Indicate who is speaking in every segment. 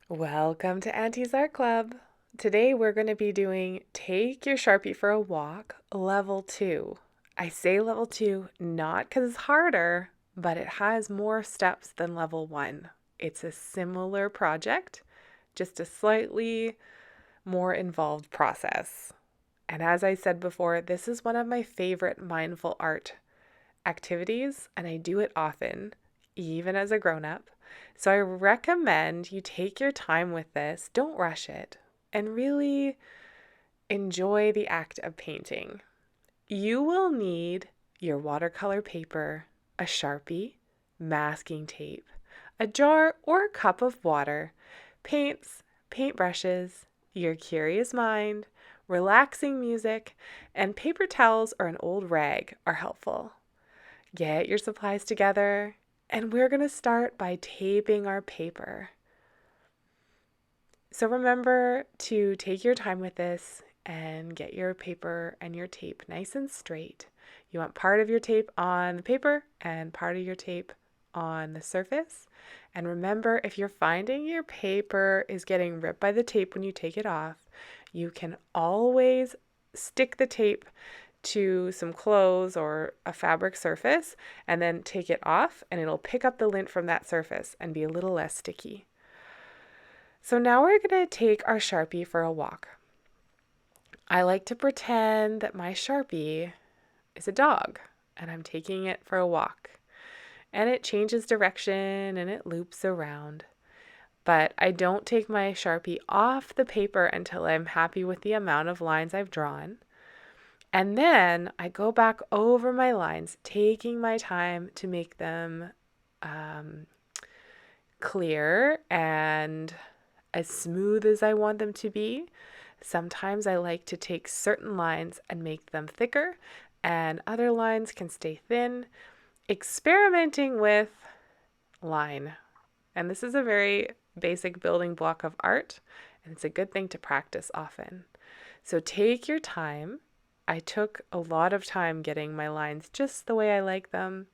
Speaker 1: Welcome to Auntie's Art Club. Today we're going to be doing Take Your Sharpie for a Walk, Level 2. I say Level 2 not because it's harder, but it has more steps than Level 1. It's a similar project, just a slightly more involved process. And as I said before, this is one of my favorite mindful art activities, and I do it often, even as a grown up. So I recommend you take your time with this, don't rush it, and really enjoy the act of painting. You will need your watercolor paper, a Sharpie, masking tape, a jar or a cup of water, paints, paintbrushes, your curious mind, relaxing music, and paper towels or an old rag are helpful. Get your supplies together, and we're going to start by taping our paper. So remember to take your time with this and get your paper and your tape nice and straight. You want part of your tape on the paper and part of your tape on the surface. And remember, if you're finding your paper is getting ripped by the tape when you take it off, you can always stick the tape to some clothes or a fabric surface and then take it off, and it'll pick up the lint from that surface and be a little less sticky. So now we're going to take our Sharpie for a walk. I like to pretend that my Sharpie is a dog and I'm taking it for a walk. And it changes direction and it loops around. But I don't take my Sharpie off the paper until I'm happy with the amount of lines I've drawn. And then I go back over my lines, taking my time to make them clear and as smooth as I want them to be. Sometimes I like to take certain lines and make them thicker, and other lines can stay thin. Experimenting with line. And this is a very basic building block of art, and it's a good thing to practice often. So take your time. I took a lot of time getting my lines just the way I like them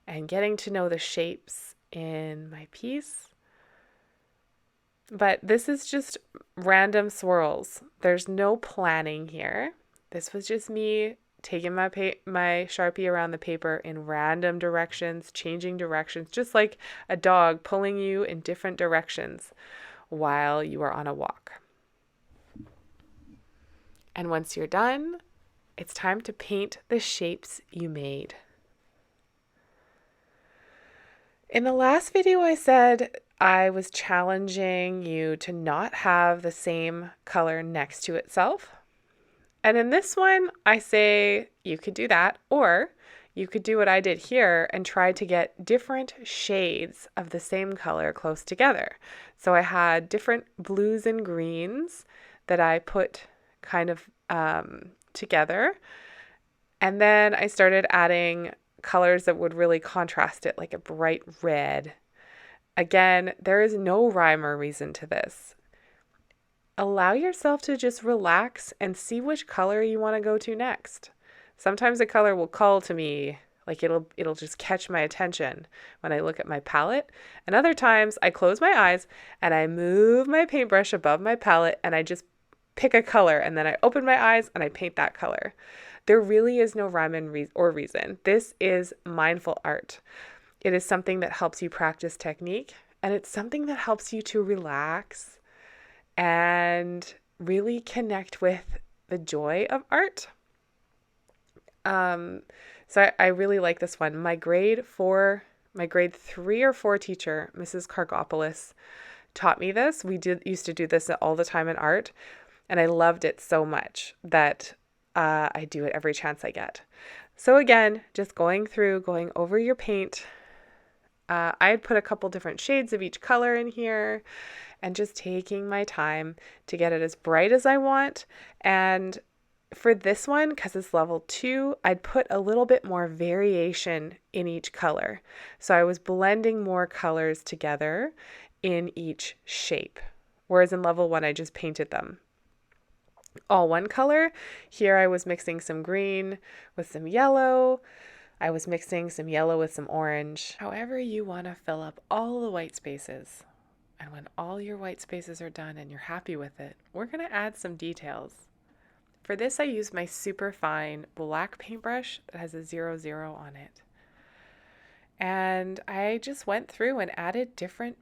Speaker 1: and getting to know the shapes in my piece. But this is just random swirls. There's no planning here. This was just me taking my Sharpie around the paper in random directions, changing directions, just like a dog pulling you in different directions while you are on a walk. And once you're done, it's time to paint the shapes you made. In the last video, I said I was challenging you to not have the same color next to itself. And in this one, I say you could do that, or you could do what I did here and try to get different shades of the same color close together. So I had different blues and greens that I put kind of together. And then I started adding colors that would really contrast it, like a bright red. Again, there is no rhyme or reason to this. Allow yourself to just relax and see which color you want to go to next. Sometimes a color will call to me, like it'll just catch my attention when I look at my palette. And other times I close my eyes and I move my paintbrush above my palette and I just pick a color, and then I open my eyes and I paint that color. There really is no rhyme or reason. This is mindful art. It is something that helps you practice technique, and it's something that helps you to relax and really connect with the joy of art. So I really like this one. My grade 3 or 4 teacher, Mrs. Kargopoulos, taught me this. We used to do this all the time in art, and I loved it so much that I do it every chance I get. So again, just going over your paint. I had put a couple different shades of each color in here and just taking my time to get it as bright as I want. And for this one, because it's level 2, I'd put a little bit more variation in each color. So I was blending more colors together in each shape. Whereas in level 1, I just painted them all one color. Here I was mixing some green with some yellow. I was mixing some yellow with some orange. However you want to fill up all the white spaces. And when all your white spaces are done and you're happy with it, we're going to add some details. For this, I use my super fine black paintbrush that has a 00 on it. And I just went through and added different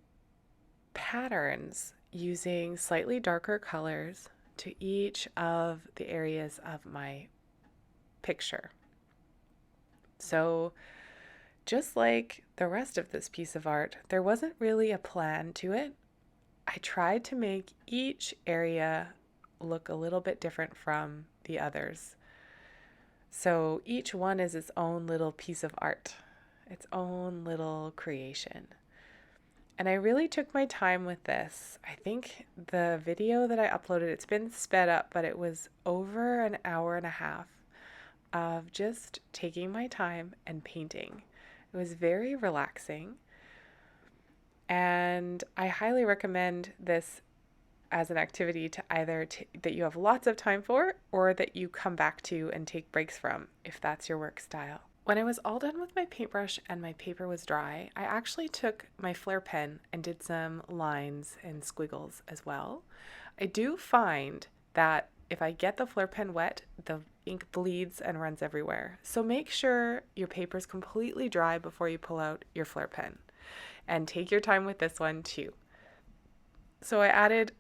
Speaker 1: patterns using slightly darker colors to each of the areas of my picture. So just like the rest of this piece of art, there wasn't really a plan to it. I tried to make each area look a little bit different from the others. So each one is its own little piece of art, its own little creation. And I really took my time with this. I think the video that I uploaded, it's been sped up, but it was over an hour and a half of just taking my time and painting. It was very relaxing. And I highly recommend this as an activity to either that you have lots of time for or that you come back to and take breaks from if that's your work style. When I was all done with my paintbrush and my paper was dry, I actually took my Flair pen and did some lines and squiggles as well. I do find that if I get the Flair pen wet, the ink bleeds and runs everywhere. So make sure your paper is completely dry before you pull out your Flair pen. And take your time with this one too. So I added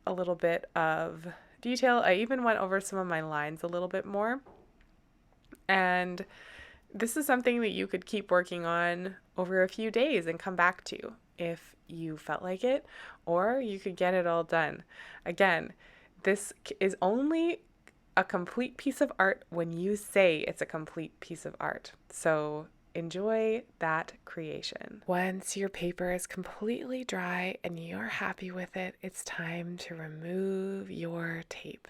Speaker 1: a little bit of detail. I even went over some of my lines a little bit more. And this is something that you could keep working on over a few days and come back to if you felt like it, or you could get it all done. Again, this is only a complete piece of art when you say it's a complete piece of art. So enjoy that creation. Once your paper is completely dry and you're happy with it, it's time to remove your tape.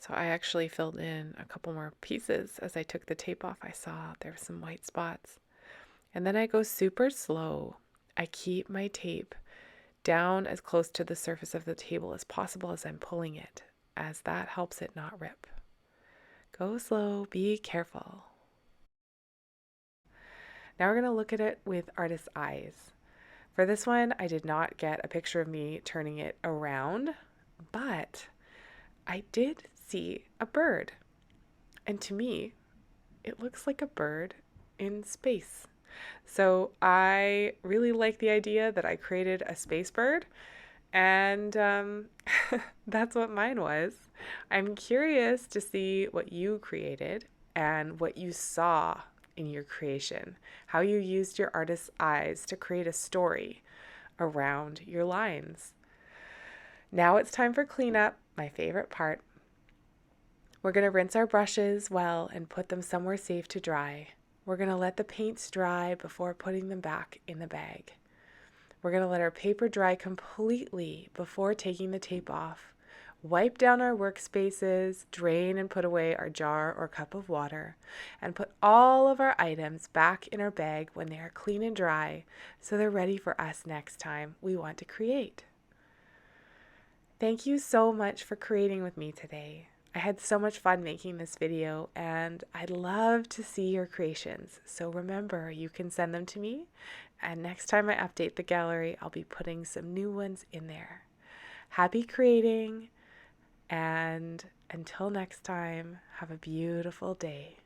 Speaker 1: So I actually filled in a couple more pieces. As I took the tape off, I saw there were some white spots. And then I go super slow. I keep my tape down as close to the surface of the table as possible as I'm pulling it, as that helps it not rip. Go slow, be careful. Now we're going to look at it with artist's eyes. For this one, I did not get a picture of me turning it around, but I did see a bird. And to me, it looks like a bird in space. So I really like the idea that I created a space bird, and that's what mine was. I'm curious to see what you created and what you saw in your creation, how you used your artist's eyes to create a story around your lines. Now it's time for cleanup, my favorite part. We're going to rinse our brushes well and put them somewhere safe to dry. We're going to let the paints dry before putting them back in the bag. We're going to let our paper dry completely before taking the tape off. Wipe down our workspaces, drain and put away our jar or cup of water, and put all of our items back in our bag when they are clean and dry so they're ready for us next time we want to create. Thank you so much for creating with me today. I had so much fun making this video, and I'd love to see your creations. So remember, you can send them to me, and next time I update the gallery, I'll be putting some new ones in there. Happy creating! And until next time, have a beautiful day.